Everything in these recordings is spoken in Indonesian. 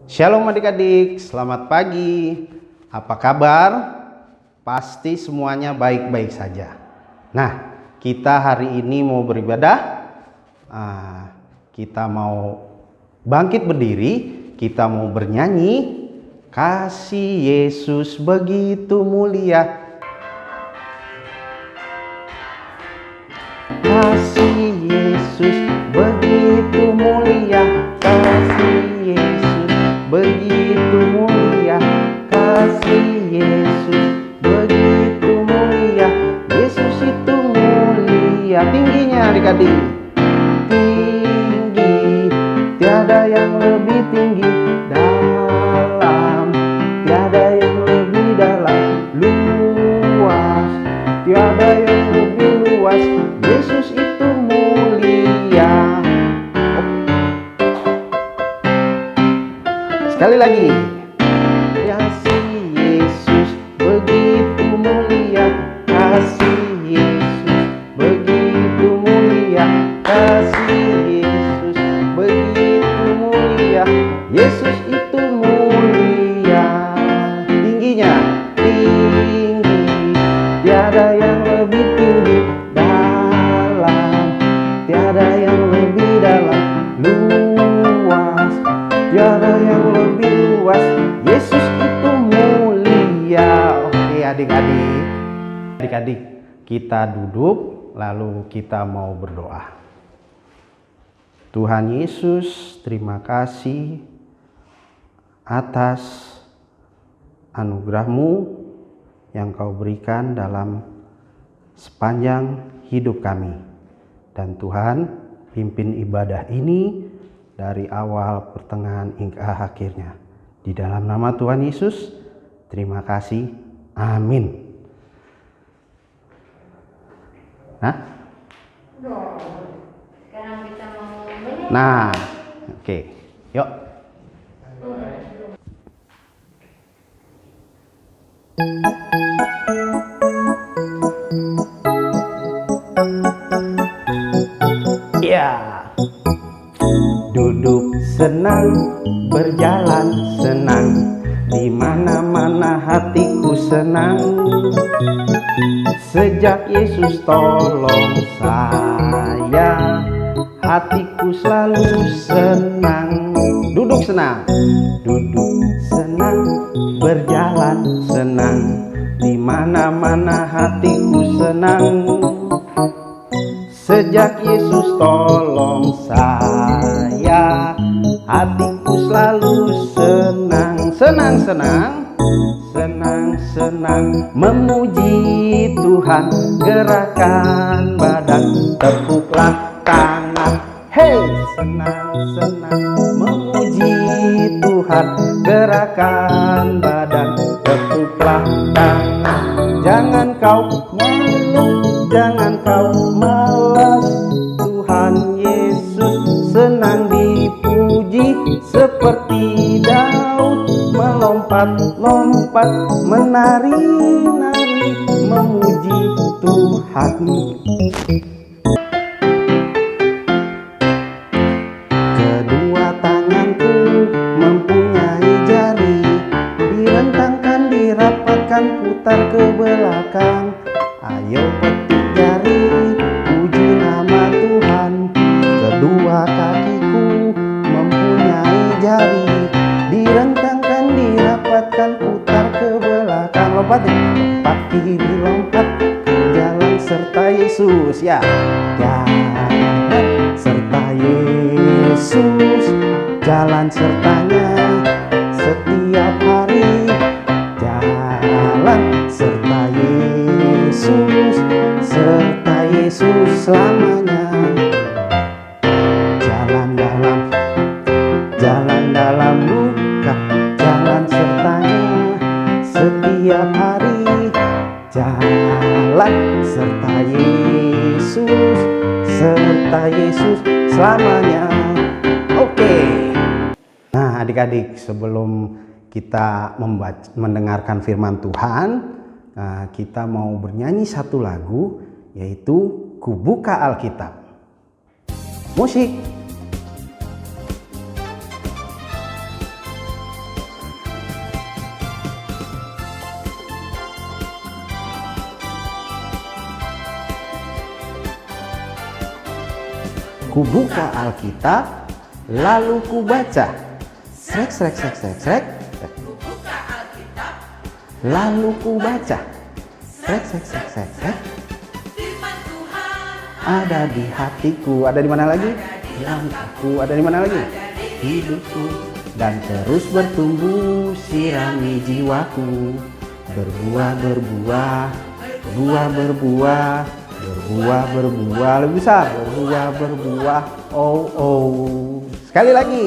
Shalom adik-adik, selamat pagi. Apa kabar? Pasti semuanya baik-baik saja. Nah, kita hari ini mau beribadah. Kita mau bangkit berdiri, kita mau bernyanyi. Kasih Yesus begitu mulia. Kasih Yesus begitu mulia. Kasih Yesus begitu mulia. Kasih Yesus begitu mulia. Yesus itu mulia. Tingginya adik-adik. Tinggi, tiada yang lebih tinggi. Dalam, tiada yang lebih dalam. Luas, tiada yang lebih luas. Yesus itu mulia. Sekali lagi. Kasih Yesus begitu mulia. Kasih Yesus begitu mulia. Kasih Yesus begitu mulia. Yesus itu mulia. Tingginya, tinggi, tiada yang lebih tinggi. Dalam, tiada yang lebih dalam. Luas, tiada yang lebih luas. Yesus itu mulia. Oke adik-adik. Adik-adik, kita duduk lalu kita mau berdoa. Tuhan Yesus, terima kasih atas anugerah-Mu yang Kau berikan dalam sepanjang hidup kami. Dan Tuhan, pimpin ibadah ini dari awal, pertengahan, hingga akhirnya. Di dalam nama Tuhan Yesus, terima kasih. Amin. Sekarang kita mau menyanyi. Nah, oke. Yuk. Ya. Duduk senang, berjalan senang, di mana-mana hatiku senang. Sejak Yesus tolong saya, hatiku selalu senang. Duduk senang, berjalan senang, di mana-mana hatiku senang. Sejak Yesus tolong saya, hatiku selalu senang. Senang, memuji Tuhan, gerakan badan, tepuklah tangan. Hey, senang, memuji Tuhan, gerakan badan, tepuklah tangan. Jangan kau malu, jangan kau malas. Tuhan Yesus senang dipuji. Seperti Daud melompat-lompat, menari-nari, memuji Tuhan. Kedua tanganku mempunyai jari, direntangkan, dirapatkan, putar ke belakang. Ayo petik jari, puji nama Tuhan. Kedua kakiku mempunyai jari, direntangkan, dirapatkan, putar ke belakang. Lompat kiri, lompat ke jalan serta Yesus. Ya, jalan serta Yesus, jalan sertanya setiap hari. Jalan serta Yesus, serta Yesus selamanya. Jalan dalam luka, jalan sertanya setiap hari. Jalan serta Yesus, serta Yesus selamanya. Oke. Nah adik-adik, sebelum kita mendengarkan firman Tuhan, kita mau bernyanyi satu lagu, yaitu Kubuka Alkitab. Musik. Kubuka Alkitab, lalu kubaca. Srek, srek, srek, srek, srek. Kubuka Alkitab, Lalu kubaca. Srek, srek, srek, srek, srek. firman Tuhan Ada di hatiku. Ada di mana lagi? Dalam aku. Ada di mana lagi? Hidupku. Dan terus bertumbuh, sirami jiwaku. Berbuah, berbuah, buah berbuah, berbuah, berbuah. Lebih besar. Berbuah, berbuah. Oh, oh. Sekali lagi.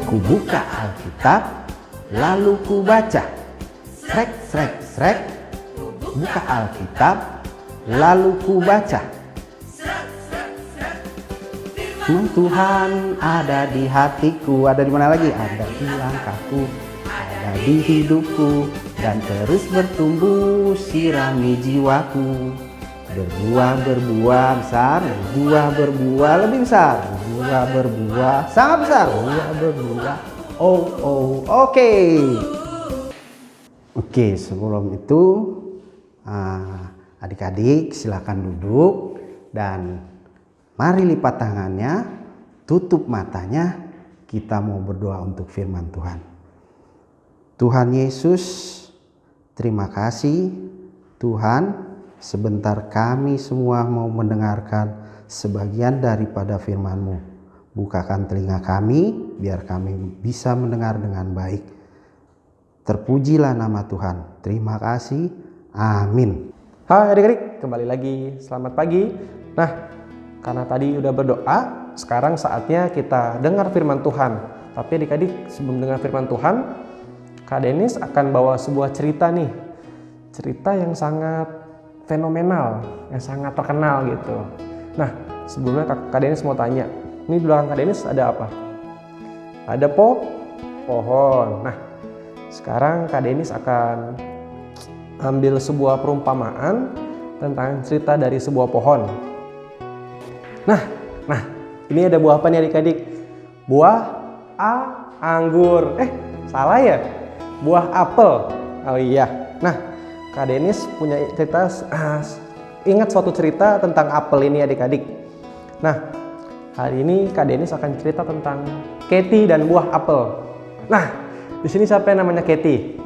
Kubuka Alkitab, lalu kubaca. Srek, srek, srek. Buka Alkitab, lalu kubaca. Firman Tuhan ada di hatiku. Ada di mana lagi? Ada di langkahku, ada di hidupku, dan terus bertumbuh, sirami jiwaku. Berbuah, berbuah besar, berbuah, berbuah lebih besar, berbuah, berbuah sangat besar, berbuah, berbuah. Oh, oh, oke. Oke, sebelum itu adik-adik silakan duduk dan mari lipat tangannya, tutup matanya, kita mau berdoa untuk firman Tuhan. Tuhan Yesus, terima kasih Tuhan. Sebentar kami semua mau mendengarkan sebagian daripada firman-Mu. Bukakan telinga kami, biar kami bisa mendengar dengan baik. Terpujilah nama Tuhan. Terima kasih. Amin. Hai adik-adik, kembali lagi. Selamat pagi. Nah, karena tadi udah berdoa, sekarang saatnya kita dengar firman Tuhan. Tapi adik-adik, sebelum dengar firman Tuhan, Kak Denis akan bawa sebuah cerita nih. Cerita yang sangat fenomenal, yang sangat terkenal gitu. Nah, sebelumnya Kak Denis mau tanya, ini di belakang Kak Denis ada apa? Ada pohon. Nah, sekarang Kak Denis akan ambil sebuah perumpamaan tentang cerita dari sebuah pohon. Nah, ini ada buah apa nih adik-adik? Buah anggur. Salah ya? Buah apel. Oh iya. Nah, Kak Denis punya cerita, ingat suatu cerita tentang apel ini adik-adik. Nah, hari ini Kak Denis akan cerita tentang Katie dan buah apel. Nah, di sini siapa yang namanya Katie?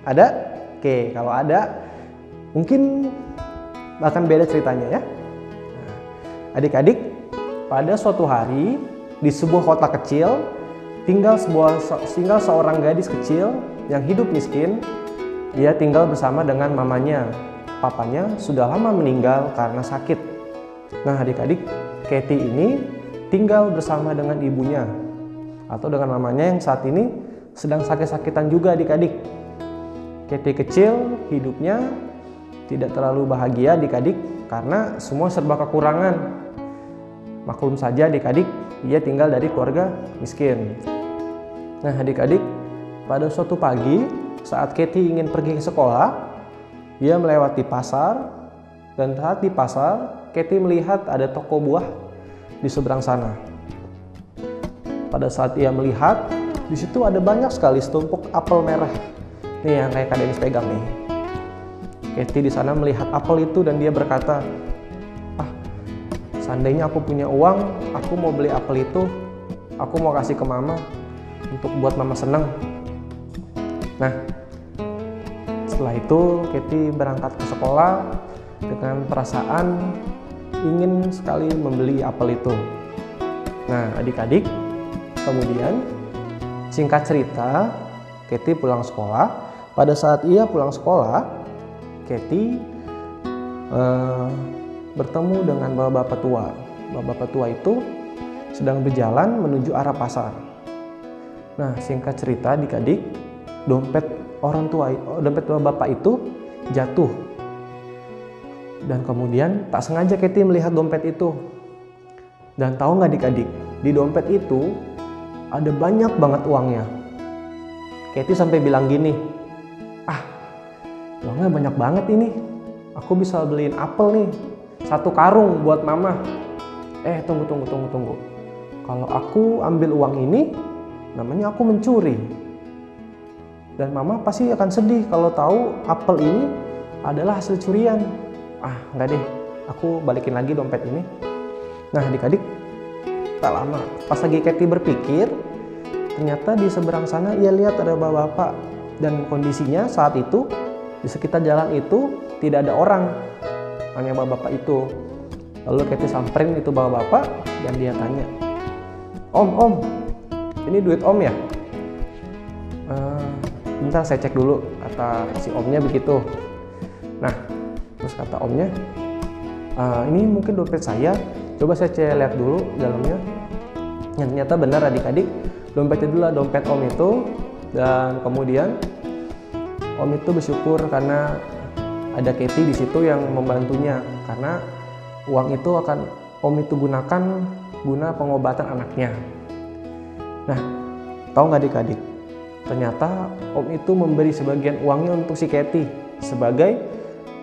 Ada? Oke, kalau ada, mungkin akan beda ceritanya ya. Nah, adik-adik, pada suatu hari di sebuah kota kecil tinggal seorang gadis kecil yang hidup miskin. Dia tinggal bersama dengan mamanya. Papanya sudah lama meninggal karena sakit. Nah adik-adik, Katie ini tinggal bersama dengan ibunya atau dengan mamanya yang saat ini sedang sakit-sakitan juga adik-adik. Katie kecil hidupnya tidak terlalu bahagia adik-adik karena semua serba kekurangan. Maklum saja adik-adik, dia tinggal dari keluarga miskin. Nah adik-adik, pada suatu pagi saat Katie ingin pergi ke sekolah, dia melewati pasar, dan saat di pasar, Katie melihat ada toko buah di seberang sana. Pada saat ia melihat, di situ ada banyak sekali setumpuk apel merah. Nih yang kayak Kak Denis pegang nih. Katie di sana melihat apel itu dan dia berkata, seandainya aku punya uang, aku mau beli apel itu, aku mau kasih ke mama untuk buat mama senang. Nah, setelah itu Katie berangkat ke sekolah dengan perasaan ingin sekali membeli apel itu. Nah, adik-adik, kemudian singkat cerita, Katie pulang sekolah. Pada saat ia pulang sekolah, Katie bertemu dengan bapak-bapak tua. Bapak-bapak tua itu sedang berjalan menuju arah pasar. Nah, singkat cerita adik-adik, dompet bapak itu jatuh. Dan kemudian tak sengaja Katie melihat dompet itu. Dan tahu nggak adik-adik, di dompet itu ada banyak banget uangnya. Katie sampai bilang gini, uangnya banyak banget ini. Aku bisa beliin apel nih. 1 karung buat mama. Tunggu. Kalau aku ambil uang ini, namanya aku mencuri. Dan mama pasti akan sedih kalau tahu apel ini adalah hasil curian. Enggak deh, aku balikin lagi dompet ini. Nah, adik-adik, tak lama pas lagi Katy berpikir, ternyata di seberang sana ia lihat ada bapak-bapak, dan kondisinya saat itu di sekitar jalan itu tidak ada orang, hanya bapak-bapak itu. Lalu Katy samperin itu bapak-bapak dan dia tanya, Om, ini duit Om ya? Bentar saya cek dulu, kata si omnya begitu. Nah, terus kata omnya, ini mungkin dompet saya, coba saya lihat dulu dalamnya. Ternyata benar adik-adik, dompetnya adalah dompet om itu. Dan kemudian om itu bersyukur karena ada Katy di situ yang membantunya, karena uang itu akan om itu gunakan guna pengobatan anaknya. Nah, tahu nggak adik-adik? Ternyata om itu memberi sebagian uangnya untuk si Katy sebagai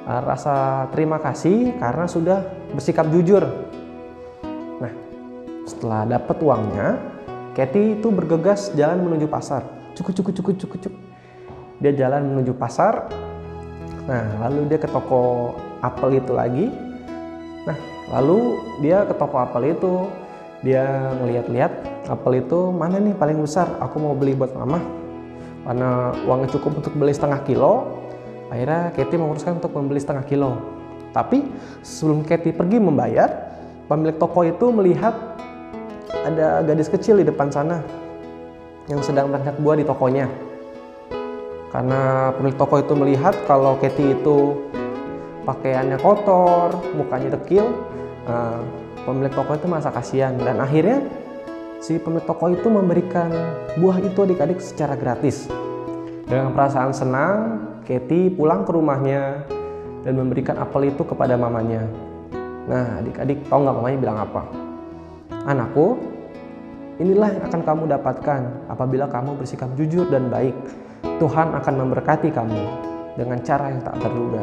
rasa terima kasih karena sudah bersikap jujur. Nah, setelah dapat uangnya, Katy itu bergegas jalan menuju pasar. Cuk. Dia jalan menuju pasar. Nah, lalu dia ke toko apel itu lagi. Nah, lalu dia ke toko apel itu. Dia ngeliat-liat apel itu mana nih paling besar. Aku mau beli buat mama. Karena uangnya cukup untuk beli 1/2 kilo. Akhirnya Katy memutuskan untuk membeli 1/2 kilo. Tapi sebelum Katy pergi membayar, pemilik toko itu melihat ada gadis kecil di depan sana yang sedang merangkak buah di tokonya. Karena pemilik toko itu melihat kalau Katy itu pakaiannya kotor, mukanya dekil, pemilik toko itu merasa kasihan, dan akhirnya si pemilik toko itu memberikan buah itu adik-adik secara gratis. Dengan perasaan senang, Katy pulang ke rumahnya dan memberikan apel itu kepada mamanya. Nah, adik-adik tahu nggak mamanya bilang apa? Anakku, inilah yang akan kamu dapatkan apabila kamu bersikap jujur dan baik. Tuhan akan memberkati kamu dengan cara yang tak terduga.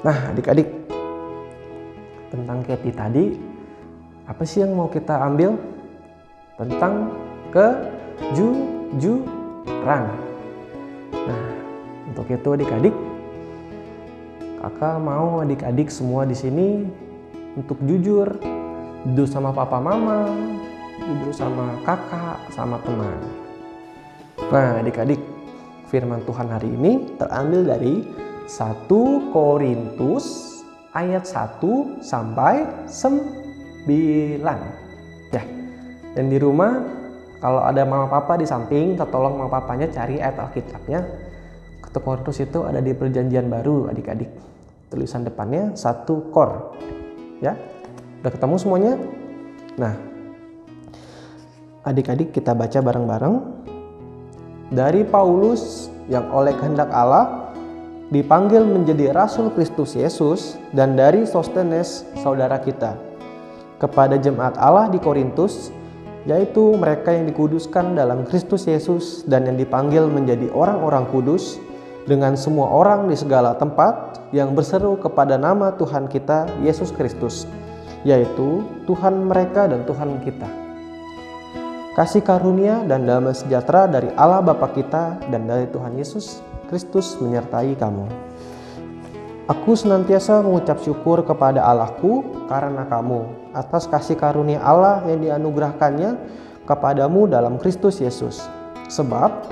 Nah, adik-adik, tentang Katy tadi, apa sih yang mau kita ambil? Tentang kejujuran. Nah, untuk itu adik-adik, kakak mau adik-adik semua di sini untuk jujur sama papa mama, jujur sama kakak, sama teman. Nah, adik-adik, firman Tuhan hari ini terambil dari 1 Korintus ayat 1 sampai 9. Ya. Dan di rumah kalau ada mama papa di samping, tolong mama papanya cari ayat Alkitabnya. 1 Korintus itu ada di Perjanjian Baru, adik-adik. Tulisan depannya 1 Kor. Ya. Udah ketemu semuanya? Nah, adik-adik kita baca bareng-bareng. Dari Paulus yang oleh kehendak Allah dipanggil menjadi Rasul Kristus Yesus, dan dari Sostenes saudara kita, kepada jemaat Allah di Korintus, yaitu mereka yang dikuduskan dalam Kristus Yesus dan yang dipanggil menjadi orang-orang kudus, dengan semua orang di segala tempat yang berseru kepada nama Tuhan kita Yesus Kristus, yaitu Tuhan mereka dan Tuhan kita. Kasih karunia dan damai sejahtera dari Allah Bapa kita dan dari Tuhan Yesus Kristus menyertai kamu. Aku senantiasa mengucap syukur kepada Allahku karena kamu, atas kasih karunia Allah yang dianugerahkannya kepadamu dalam Kristus Yesus. Sebab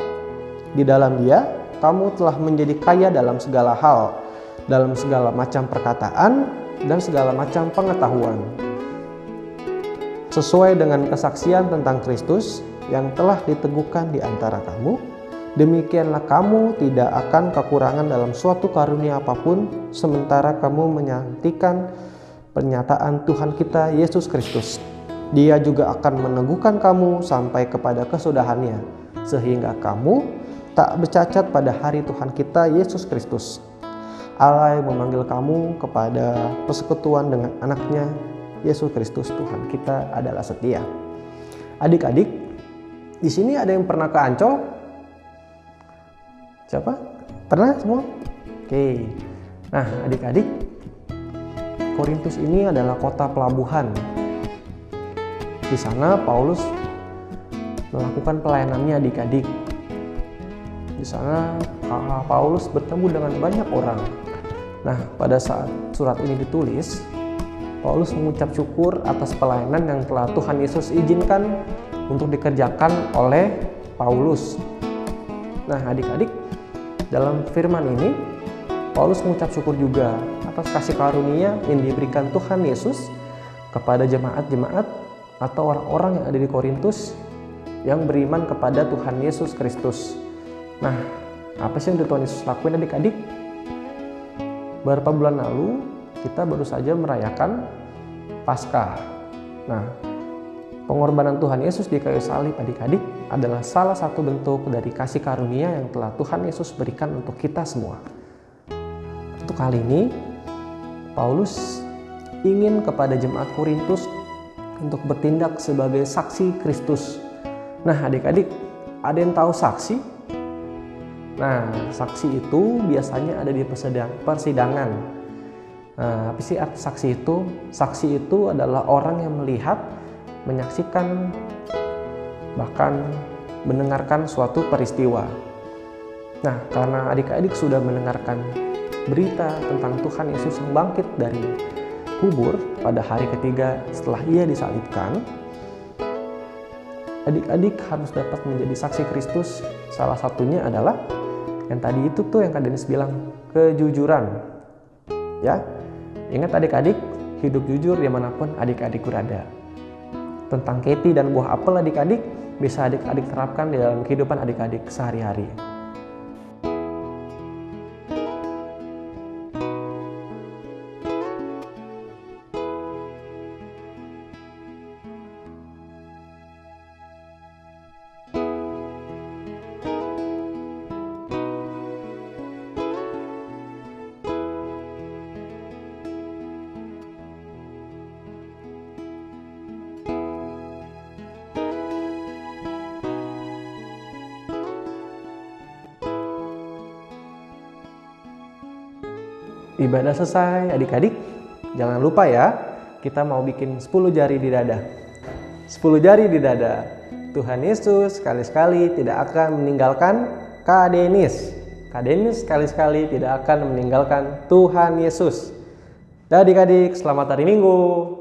di dalam Dia kamu telah menjadi kaya dalam segala hal, dalam segala macam perkataan dan segala macam pengetahuan, sesuai dengan kesaksian tentang Kristus yang telah diteguhkan di antara kamu. Demikianlah kamu tidak akan kekurangan dalam suatu karunia apapun, sementara kamu menyantikan pernyataan Tuhan kita Yesus Kristus. Dia juga akan meneguhkan kamu sampai kepada kesudahannya, sehingga kamu tak bercacat pada hari Tuhan kita Yesus Kristus. Allah yang memanggil kamu kepada persekutuan dengan anaknya Yesus Kristus Tuhan kita adalah setia. Adik-adik, di sini ada yang pernah ke Ancol? Siapa? Pernah semua? Oke. Nah, adik-adik, Korintus ini adalah kota pelabuhan. Di sana Paulus melakukan pelayanannya adik-adik. Di sana Paulus bertemu dengan banyak orang. Nah, pada saat surat ini ditulis, Paulus mengucap syukur atas pelayanan yang telah Tuhan Yesus izinkan untuk dikerjakan oleh Paulus. Nah, adik-adik, dalam firman ini Paulus mengucap syukur juga atas kasih karunia yang diberikan Tuhan Yesus kepada jemaat-jemaat atau orang-orang yang ada di Korintus yang beriman kepada Tuhan Yesus Kristus. Nah, apa sih yang Tuhan Yesus lakuin adik-adik? Beberapa bulan lalu kita baru saja merayakan Paskah. Nah, pengorbanan Tuhan Yesus di kayu salib adik-adik adalah salah satu bentuk dari kasih karunia yang telah Tuhan Yesus berikan untuk kita semua. Untuk kali ini, Paulus ingin kepada jemaat Korintus untuk bertindak sebagai saksi Kristus. Nah, adik-adik, ada yang tahu saksi? Nah, saksi itu biasanya ada di persidangan. Nah, apa sih arti saksi itu? Saksi itu adalah orang yang melihat, menyaksikan, bahkan mendengarkan suatu peristiwa. Nah, karena adik-adik sudah mendengarkan berita tentang Tuhan Yesus yang bangkit dari kubur pada hari ketiga setelah ia disalibkan, adik-adik harus dapat menjadi saksi Kristus. Salah satunya adalah yang tadi itu tuh yang Kak Denis bilang, kejujuran. Ya, ingat adik-adik, hidup jujur dimanapun adik-adik berada. Tentang Katie dan buah apel adik-adik bisa adik-adik terapkan di dalam kehidupan adik-adik sehari-hari. Ibadah selesai adik-adik. Jangan lupa ya, kita mau bikin 10 jari di dada. 10 jari di dada. Tuhan Yesus sekali-sekali tidak akan meninggalkan Kak Denis. Kak Denis sekali-sekali tidak akan meninggalkan Tuhan Yesus. Dah adik-adik, selamat hari Minggu.